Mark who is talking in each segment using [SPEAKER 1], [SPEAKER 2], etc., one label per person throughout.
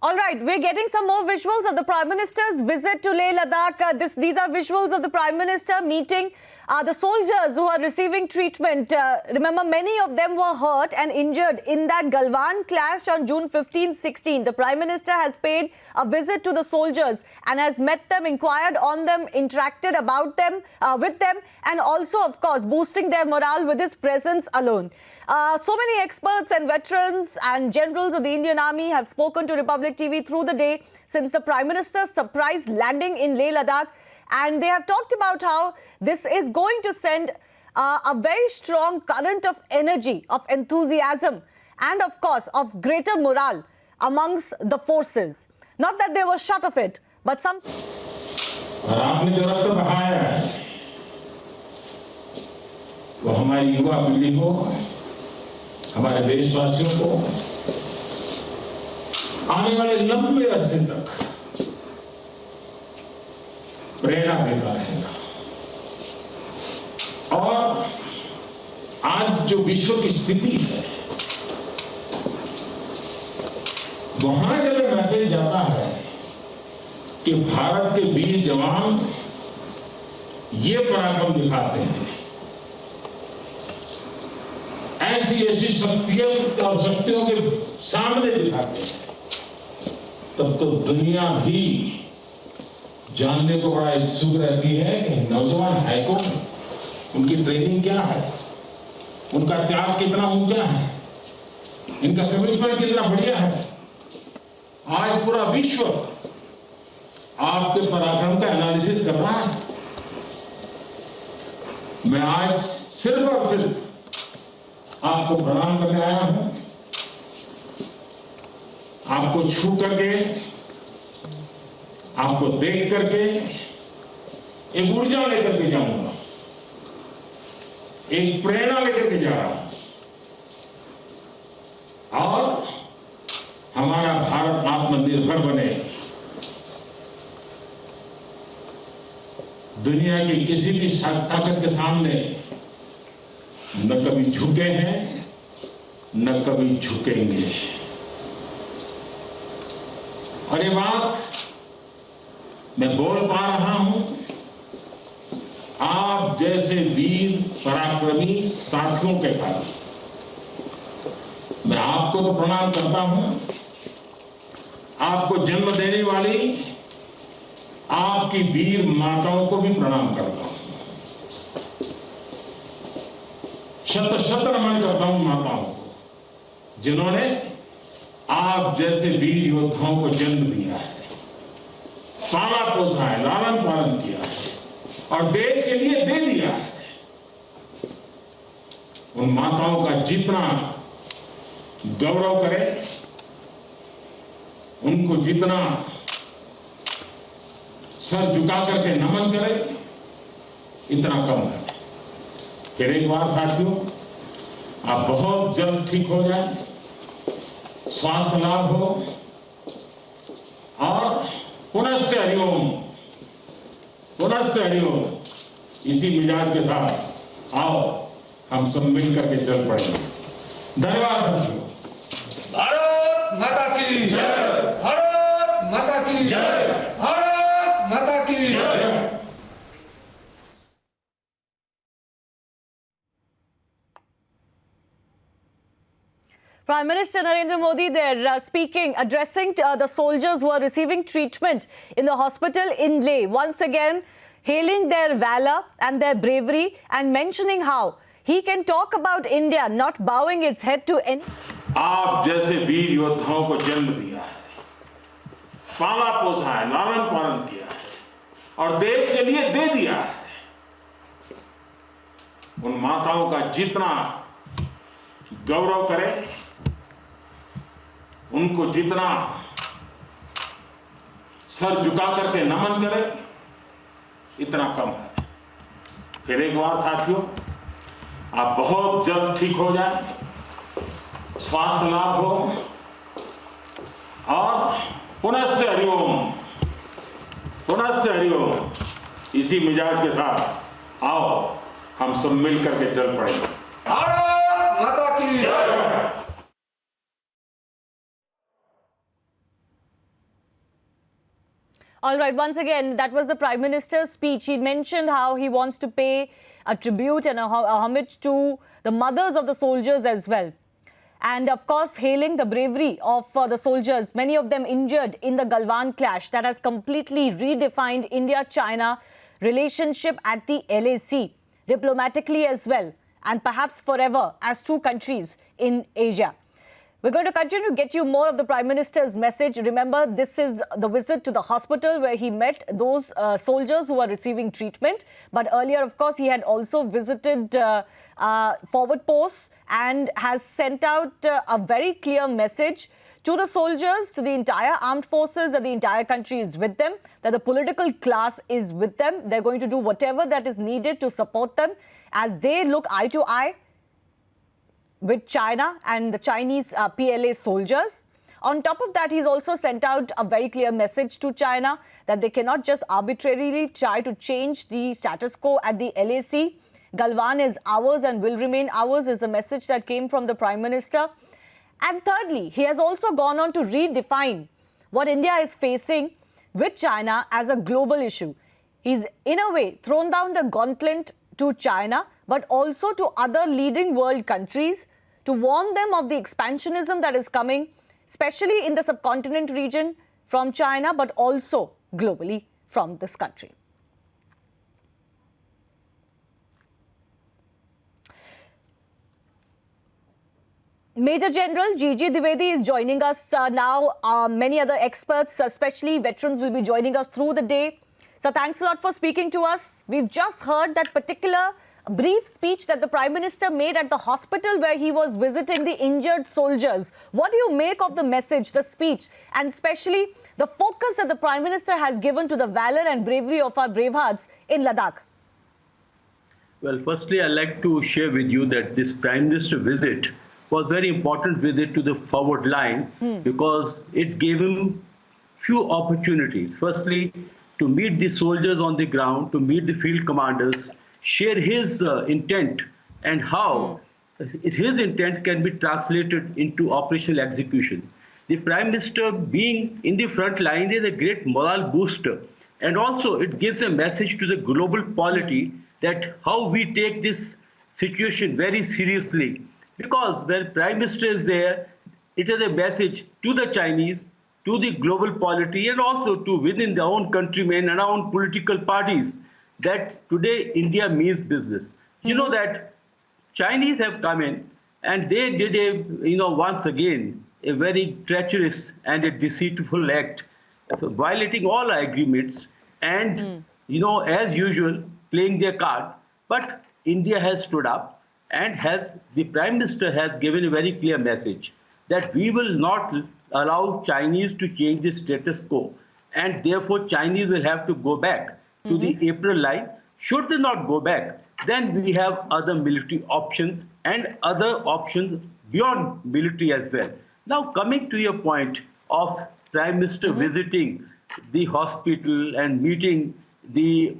[SPEAKER 1] All right, we're getting some more visuals of the Prime Minister's visit to Leh Ladakh. These are visuals of the Prime Minister meeting the soldiers who are receiving treatment. Remember, many of them were hurt and injured in that Galwan clash on June 15-16. The Prime Minister has paid a visit to the soldiers and has met them, inquired on them, interacted about them, with them, and also, of course, boosting their morale with his presence alone. So many experts and veterans and generals of the Indian Army have spoken to Republic TV through the day since the Prime Minister's surprise landing in Leh Ladakh. And they have talked about how this is going to send a very strong current of energy, of enthusiasm, and of course, of greater morale amongst the forces. Not that they were short of it, but some...
[SPEAKER 2] और आपने जो रक्त बहाया है, वो हमारी युवा पीढ़ी को, हमारे देशवासियों को आने वाले लंबे अरसे तक प्रेरणा देता रहेगा। और आज जो विश्व की स्थिति है, वहां जब मैसेज जाता है कि भारत के वीर जवान ये पराक्रम दिखाते हैं, ऐसी शक्तियों और शक्तियों के सामने दिखाते हैं, तब तो दुनिया भी जानने को बड़ा इच्छुक रहती है कि नौजवान है कौन, उनकी ट्रेनिंग क्या है, उनका त्याग कितना ऊंचा है, इनका कमिटमेंट कितना बढ़िया है। आज पूरा विश्व आपके पराक्रम का एनालिसिस कर रहा है। मैं आज सिर्फ और सिर्फ आपको प्रणाम करने आया हूं, आपको छू करके, आपको देख करके एक ऊर्जा लेकर के जाऊंगा, एक प्रेरणा लेकर के जा रहा हूं। और हमारा भारत आत्मनिर्भर बने, दुनिया की किसी भी ताकत के सामने न कभी झुके हैं, न कभी झुकेंगे। और ये बात मैं बोल पा रहा हूं आप जैसे वीर पराक्रमी साथियों के कारण। मैं आपको तो प्रणाम करता हूं, आपको जन्म देने वाली आपकी वीर माताओं को भी प्रणाम करता हूं, शत शत नमन करता हूं माताओं को, जिन्होंने आप जैसे वीर योद्धाओं को जन्म दिया है, पाला पोसा है, लालन पालन किया है और देश के लिए दे दिया है। उन माताओं का जितना गौरव करें, उनको जितना सर झुका करके नमन करें, इतना कम है। फिर एक बार साथियों, आप बहुत जल्द ठीक हो जाएं, स्वास्थ्य लाभ हो और पुनश्च हरिओम, पुनश्च हरिओम। इसी मिजाज के साथ आओ हम सब मिल करके चल पड़ेंगे। धन्यवाद साथियों।
[SPEAKER 3] भारत माता की जय, भारत माता की जय, भारत माता की जय।
[SPEAKER 1] Prime Minister Narendra Modi there speaking, addressing the soldiers who are receiving treatment in the hospital in Leh. Once again, hailing their valor and their bravery and mentioning how he can talk about India not bowing its head to any...
[SPEAKER 2] आप जैसे वीर योद्धाओं को जन्म दिया है, पाला पोसा है, लालन पालन किया है और देश के लिए दे दिया है। उन माताओं का जितना गौरव करें, उनको जितना सर झुका करके नमन करें, इतना कम है। फिर एक बार साथियों, आप बहुत जल्द ठीक हो जाएं, स्वास्थ्य लाभ हो और पुनश्च हरिओम, पुनश्च हरिओम। इसी मिजाज के साथ आओ हम सब मिल करके चल पड़ेंगे।
[SPEAKER 3] भारत माता की जय।
[SPEAKER 1] All right, once again, that was the Prime Minister's speech. He mentioned how he wants to pay a tribute and a homage to the mothers of the soldiers as well. And of course, hailing the bravery of the soldiers, many of them injured in the Galwan clash that has completely redefined India-China relationship at the LAC, diplomatically as well, and perhaps forever as two countries in Asia. We're going to continue to get you more of the Prime Minister's message. Remember, this is the visit to the hospital where he met those soldiers who are receiving treatment. But earlier, of course, he had also visited forward posts and has sent out a very clear message to the soldiers, to the entire armed forces, that the entire country is with them, that the political class is with them. They're going to do whatever that is needed to support them as they look eye to eye with China and the Chinese PLA soldiers. On top of that, he's also sent out a very clear message to China that they cannot just arbitrarily try to change the status quo at the LAC. Galwan is ours and will remain ours is the message that came from the Prime Minister. And thirdly, he has also gone on to redefine what India is facing with China as a global issue. He's, in a way, thrown down the gauntlet to China, but also to other leading world countries to warn them of the expansionism that is coming, especially in the subcontinent region from China, but also globally from this country. Major General G.G. Dwivedi is joining us now. Many other experts, especially veterans, will be joining us through the day. So thanks a lot for speaking to us. We've just heard that particular brief speech that the Prime Minister made at the hospital where he was visiting the injured soldiers. What do you make of the message, the speech, and especially the focus that the Prime Minister has given to the valor and bravery of our bravehearts in Ladakh?
[SPEAKER 4] Well, firstly, I'd like to share with you that this Prime Minister visit was very important visit to the forward line because it gave him few opportunities. Firstly, to meet the soldiers on the ground, to meet the field commanders, share his intent and how his intent can be translated into operational execution. The Prime Minister being in the front line is a great morale booster. And also it gives a message to the global polity that how we take this situation very seriously. Because when Prime Minister is there, it is a message to the Chinese, to the global polity, and also to within their own countrymen and our own political parties that today India means business. You know that Chinese have come in and they did once again, a very treacherous and a deceitful act, violating all our agreements and, as usual, playing their card. But India has stood up and the Prime Minister has given a very clear message that we will not allow Chinese to change the status quo. And therefore, Chinese will have to go back to the April line. Should they not go back, then we have other military options and other options beyond military as well. Now, coming to your point of Prime Minister visiting the hospital and meeting the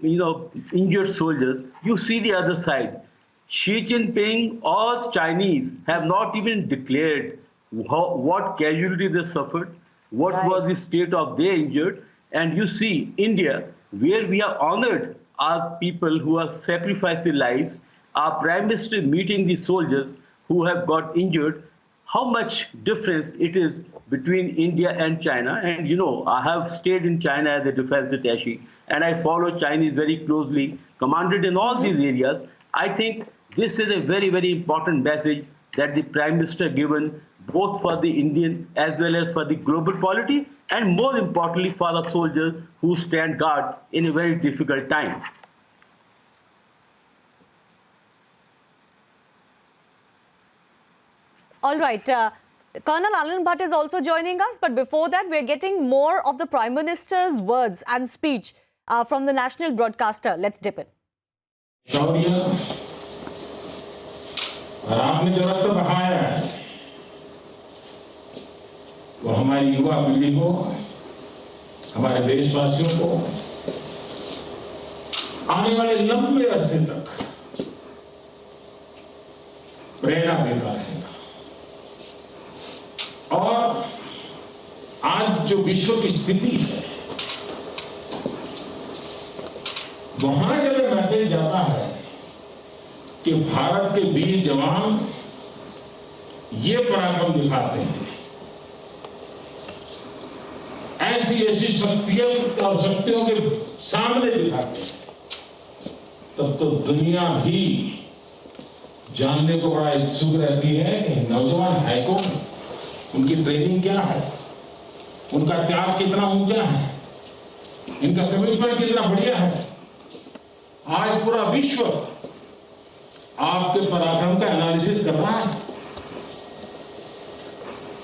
[SPEAKER 4] injured soldiers, you see the other side. Xi Jinping or Chinese have not even declared what casualty they suffered, what was the state of their injured. And you see India, where we are honored our people who have sacrificed their lives, our Prime Minister meeting the soldiers who have got injured, how much difference it is between India and China. And I have stayed in China as a defense attaché, and I follow Chinese very closely, commanded in all these areas. I think this is a very, very important message that the Prime Minister given both for the Indian as well as for the global polity, and more importantly for the soldiers who stand guard in a very difficult time.
[SPEAKER 1] All right. Colonel Anand Bhatt is also joining us. But before that, we're getting more of the Prime Minister's words and speech from the national broadcaster. Let's dip in.
[SPEAKER 2] शौर्य और आपने जो रक्त बहाया है वो हमारी युवा पीढ़ी को, हमारे देशवासियों को आने वाले लंबे अरसे तक प्रेरणा देता रहेगा। और आज जो विश्व की स्थिति है वहां जब ये मैसेज जाता है कि भारत के वीर जवान ये पराक्रम दिखाते हैं, ऐसी ऐसी शक्तियां और शक्तियों के सामने दिखाते हैं, तब तो दुनिया भी जानने को बड़ा इच्छुक रहती है कि नौजवान है कौन, उनकी ट्रेनिंग क्या है, उनका त्याग कितना ऊंचा है, इनका कमिटमेंट कितना बढ़िया है। आज पूरा विश्व आपके पराक्रम का एनालिसिस कर रहा है।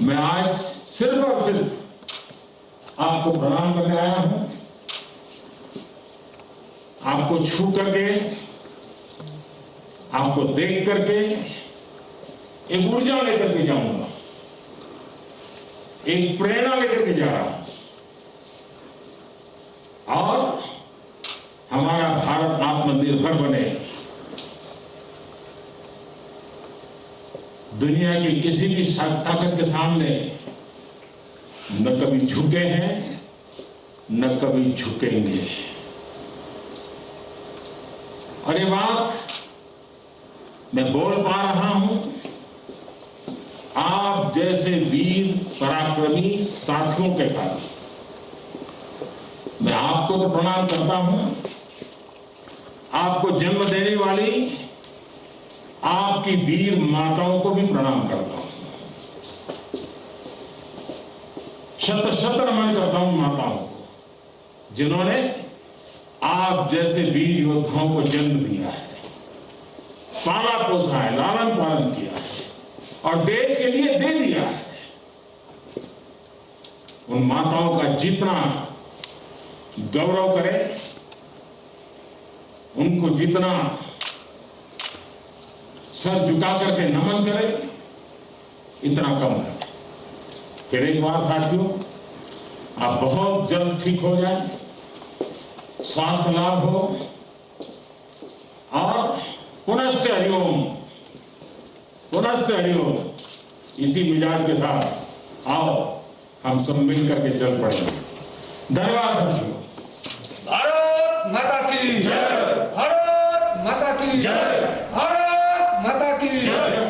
[SPEAKER 2] मैं आज सिर्फ और सिर्फ आपको प्रणाम करने आया हूं, आपको छू करके, आपको देख करके एक ऊर्जा लेकर के जाऊंगा, एक प्रेरणा लेकर के जा रहा हूं, और हमारा भारत आत्मनिर्भर बने, दुनिया की किसी भी ताकत के सामने न कभी झुके हैं न कभी झुकेंगे। और ये बात मैं बोल पा रहा हूं आप जैसे वीर पराक्रमी साथियों के कारण। मैं आपको तो प्रणाम करता हूं, आपको जन्म देने वाली आपकी वीर माताओं को भी प्रणाम करता हूं, शत शत नमन करता हूं माताओं को, जिन्होंने आप जैसे वीर योद्धाओं को जन्म दिया है, पाला पोसा है, लालन पालन किया है और देश के लिए दे दिया है। उन माताओं का जितना गौरव करें, उनको जितना सर झुका करके नमन करें, इतना कम है। फिर एक बार साथियों, आप बहुत जल्द ठीक हो जाएं, स्वास्थ्य लाभ हो, और पुनश्च हरिओम, पुनश्च हरिओम। इसी मिजाज के साथ आओ हम सब मिल करके चल पड़ेंगे। धन्यवाद साथियों।
[SPEAKER 3] भारत माता की जय, भारत माता की जय, भारत माता की जय।